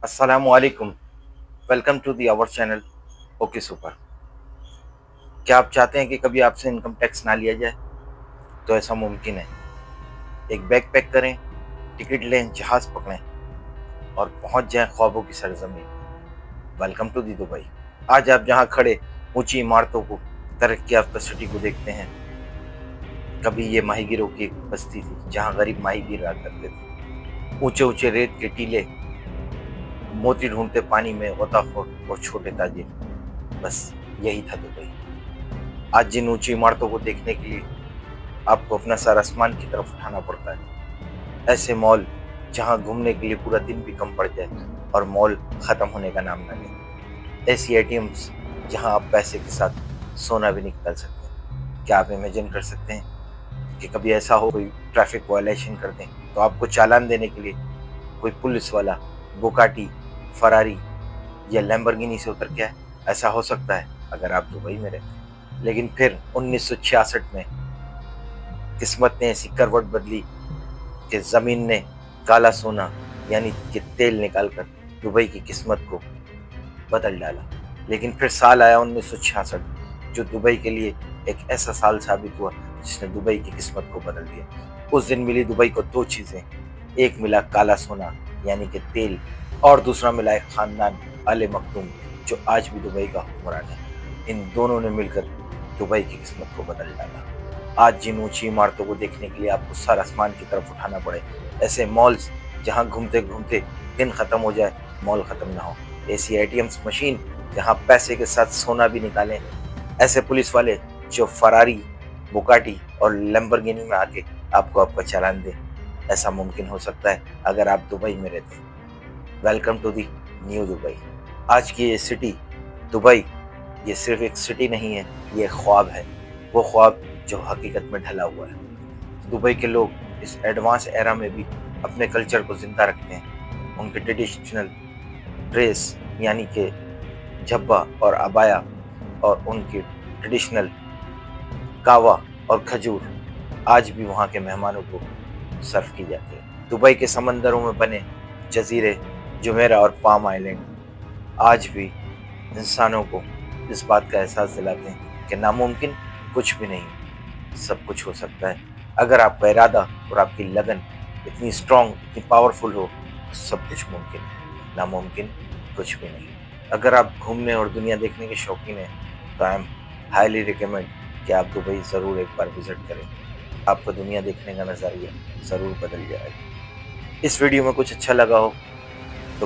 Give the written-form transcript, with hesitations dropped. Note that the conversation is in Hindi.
असलकुम। Welcome to the our channel okay super. क्या आप चाहते हैं कि कभी आपसे इनकम टैक्स ना लिया जाए? तो ऐसा मुमकिन है। एक बैग पैक करें, टिकट लें, जहाज पकड़ें और पहुंच जाएं ख्वाबों की सरजमीन। Welcome to the Dubai. आज आप जहां खड़े ऊंची इमारतों को, तरक्की याफ्ता सिटी को देखते हैं, कभी ये माहीगीरों की एक बस्ती थी जहां गरीब माहीगीर रहा करते थे। ऊंचे ऊंचे रेत के टीले, मोती ढूंढते पानी में गोताखोर और छोटे ताजिर, बस यही था दुबई। आज जिन ऊंची इमारतों को देखने के लिए आपको अपना सर आसमान की तरफ उठाना पड़ता है, ऐसे मॉल जहां घूमने के लिए पूरा दिन भी कम पड़ जाए और मॉल खत्म होने का नाम ना ले, ऐसी एटीएम्स जहां आप पैसे के साथ सोना भी निकाल सकते हैं। क्या आप इमेजिन कर सकते हैं कि कभी ऐसा हो, कोई ट्रैफिक वायलेशन कर दें तो आपको चालान देने के लिए कोई पुलिस वाला बुगाटी, फरारी या लैम्बोर्गिनी से उतर के आए? ऐसा हो सकता है अगर आप दुबई में रहते हैं। लेकिन फिर 1966 में किस्मत ने ऐसी करवट बदली कि जमीन ने काला सोना यानी कि तेल निकालकर दुबई की किस्मत को बदल डाला। लेकिन फिर साल आया 1966, जो दुबई के लिए एक ऐसा साल साबित हुआ जिसने दुबई की किस्मत को बदल दिया। उस दिन मिली दुबई को दो चीजें, एक मिला काला सोना यानी कि तेल, और दूसरा मिला एक खानदान आले मखदूम जो आज भी दुबई का हुक्मरान है। इन दोनों ने मिलकर दुबई की किस्मत को बदल डाला। आज जिन ऊंची इमारतों को देखने के लिए आपको सर आसमान की तरफ उठाना पड़े, ऐसे मॉल्स जहां घूमते घूमते दिन खत्म हो जाए, मॉल खत्म ना हो, ऐसी एटीएम्स मशीन जहां पैसे के साथ सोना भी निकालें, ऐसे पुलिस वाले जो फरारी, बुगाटी और लैम्बोर्गिनी में आके आपको आपका चालान दे, ऐसा मुमकिन हो सकता है अगर आप दुबई में रहते हैं। Welcome to the new Dubai. आज की ये सिटी दुबई, ये सिर्फ एक सिटी नहीं है, ये ख्वाब है। वो ख्वाब जो हकीकत में ढला हुआ है। दुबई के लोग इस एडवांस एरा में भी अपने कल्चर को जिंदा रखते हैं। उनके ट्रेडिशनल ड्रेस यानी कि झब्बा और अबाया और उनकी ट्रेडिशनल कावा और खजूर आज भी वहाँ के मेहमानों को सर्व की जाती है। दुबई के समंदरों में बने जजीरे, जुमेरा और पाम आइलैंड आज भी इंसानों को इस बात का एहसास दिलाते हैं कि नामुमकिन कुछ भी नहीं, सब कुछ हो सकता है। अगर आपका इरादा और आपकी लगन इतनी स्ट्रांग, इतनी पावरफुल हो तो सब कुछ मुमकिन है, नामुमकिन कुछ भी नहीं। अगर आप घूमने और दुनिया देखने के शौकीन हैं तो आई एम हाईली रिकमेंड कि आप दुबई ज़रूर एक बार विज़िट करें। आपको दुनिया देखने का नज़रिया ज़रूर बदल जाएगा। इस वीडियो में कुछ अच्छा लगा हो